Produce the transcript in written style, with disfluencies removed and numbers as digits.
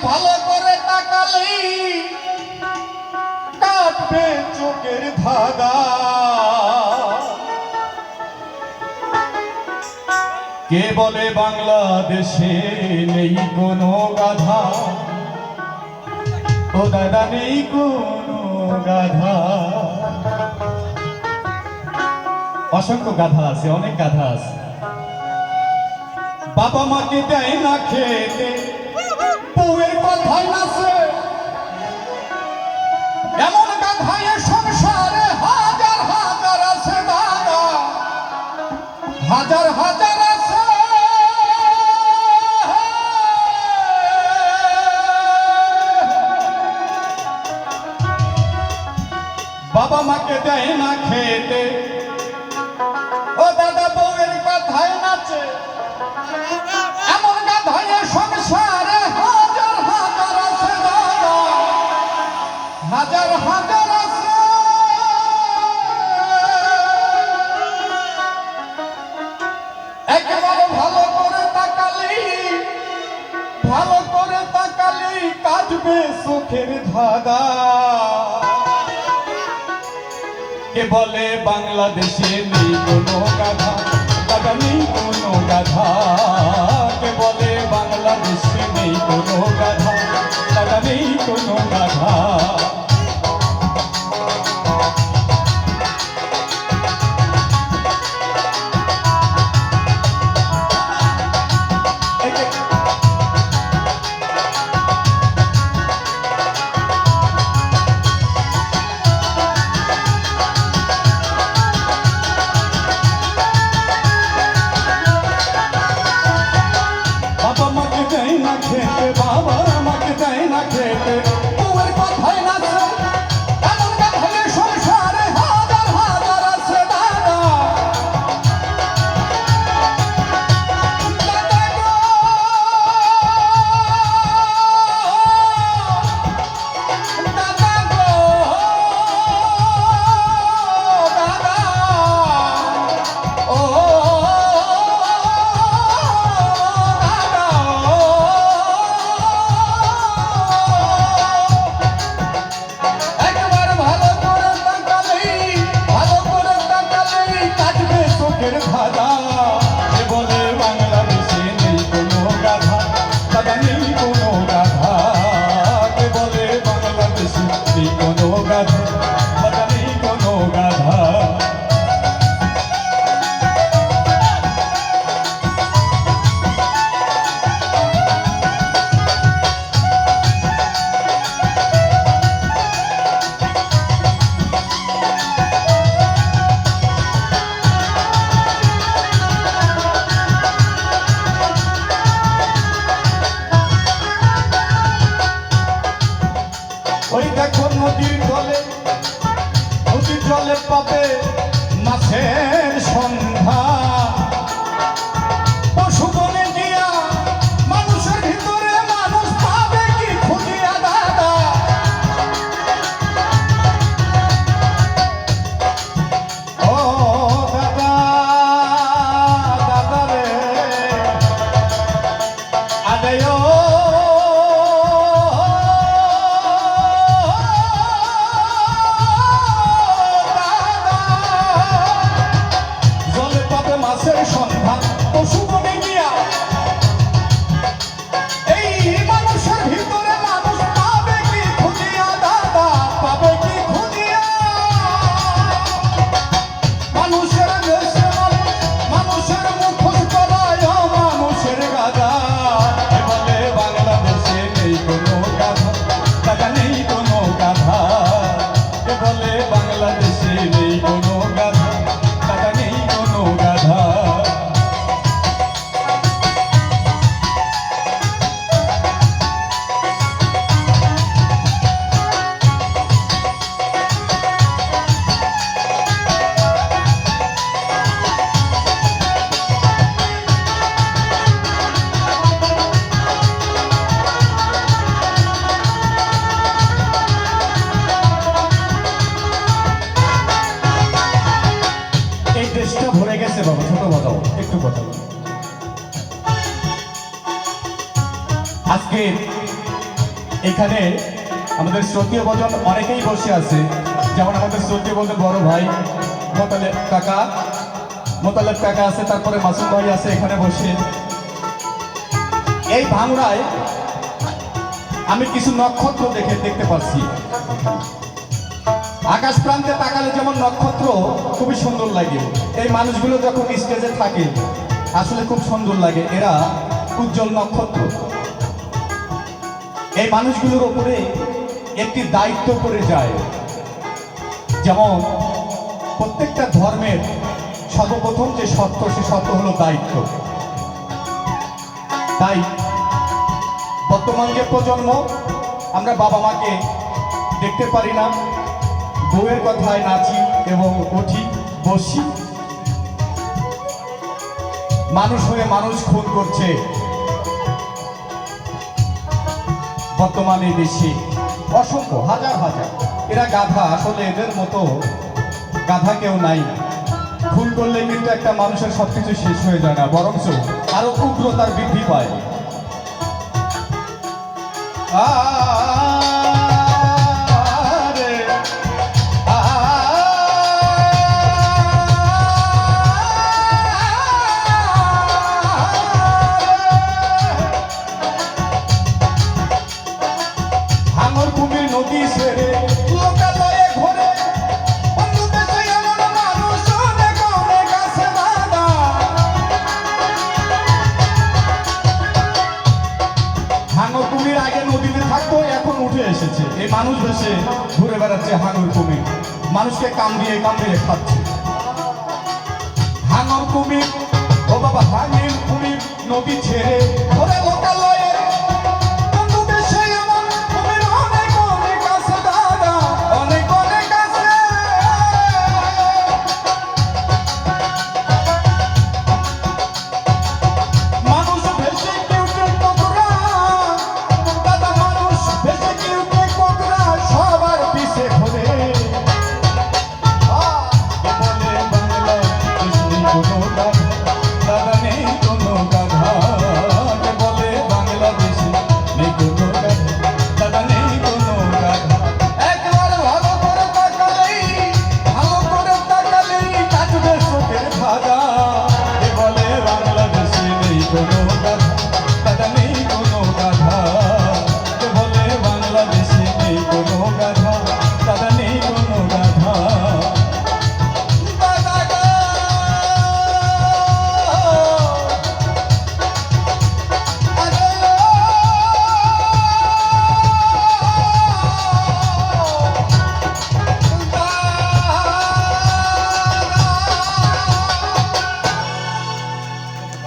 ভালো করে তাকালেই কাটবে চোখের ধাঁধা। কে বলে বাংলাদেশে নেই কোনো গাধা? ও দাদা নেই কোনো গাধা। অসংখ্য গাধা আছে, অনেক গাধা আছে। বাবা মাকে দেয় না খেতে, বউয়ের কথায় নাচে, এমন গাধায় সংসারে হাজার হাজার আছে দাদা, হাজার হাজার আছে। বাবা মাকে দেয় না খেতে, ও দাদা বউয়ের কথায় নাচে, এমন গাধায় সংসারে হাজার হাজার আছে দাদা, হাজার হাজার আছে। একেবারে ভালো করে তাকালি, ভালো করে তাকালি কাটবে চোখের ধাঁধা। কে বলে বাংলাদেশে নেই কোনো গাধা? দাদা নেই কোনো গাধা। কে বলে বাংলাদেশে নেই কোনো গাধা? দাদা নেই কোনো গাধা। বাবা আমাকে দেয় না খেতে, বউয়ের কথায় নাচে, এমন গাধায় সংসারে হাজার হাজার আছে দাদা, দাদা গো, দাদা গো, দাদা, ও ধাঁধা। কে বলে বাংলাদেশে নেই কোনো গাধা? দাদা নেই কোনো গাধা। কে বলে বাংলাদেশে নেই কোনো গাধা? দাদা নেই কোনো গাধা। ওই দেখো নদীর জলে, নদীর জলে পাবে মাছের সন্ধ্যা, পশু বনে দিয়া মানুষের ভিতরে মানুষ পাবে কি খুঁজিয়া দাদা? ও দাদা, দাদা রে আদেয় মাছের সন্ধান পশু বনে গিয়া, এই মানুষের ভিতরে মানুষ পাবে কি খুঁজিয়া দাদা? পাবে কি খুঁজিয়া? মানুষের দেশে মানুষের মুখোশ করায় মানুষের গাধা। কে বলে বাংলাদেশে নেই কোনো গাধা? দাদা নেই কোনো গাধা। কে বলে বাংলাদেশে নেই কোনো গাধা? দাদা নেই কোনো গাধা। বাবা ছোট বাজাও একটু কথা আজকে এখানে আমাদের শ্রদ্ধেয় ভজন অনেকেই বসে আছে, যেমন আমাদের শ্রদ্ধেয় ভজন বড় ভাই মোতালেব কাকা আছে, তারপরে মাসুম ভাই আছে এখানে বসে। এই ভাঙড়ায় আমি কিছু নক্ষত্র দেখতে পাচ্ছি। আকাশ প্রান্তে তাকালে যেমন নক্ষত্র খুবই সুন্দর লাগে, এই মানুষগুলো যখন স্টেজে থাকে আসলে খুব সুন্দর লাগে, এরা উজ্জ্বল নক্ষত্র। এই মানুষগুলোর উপরে একটি দায়িত্ব পড়ে যায়, যেমন প্রত্যেকটা ধর্মের সর্বপ্রথম যে সত্য, সে সত্য হলো দায়িত্ব। তাই বর্তমান যে প্রজন্ম, আমরা বাবা মাকে দেখতে পারি না, বউয়ের কথায় নাচি এবং উঠি বসি, মানুষ হয়ে মানুষ খুন করছে বর্তমানে দেশে অসংখ্য হাজার হাজার। এরা গাধা, আসলে এদের মতো গাধা কেউ নাই। খুন করলে কিন্তু একটা মানুষের সবকিছু শেষ হয়ে যায় না, বরঞ্চ আরো উগ্রতার বৃদ্ধি পায়। ভাঙর কুমির নদী ছেড়ে লোকালয়ে ঘোরে, অন্য দেশে এমন মানুষ অনেক অনেক আছে দাদা। ভাঙর কুমির আগে নদীতে থাকতো, এখন উঠে এসেছে, এই মানুষ বেশে ঘুরে বেড়াচ্ছে ভাঙর কুমির, মানুষকে কামড়িয়ে খাচ্ছে। ভাঙর কুমির, ও বাবা, ভাঙর কুমির নদী ছেড়ে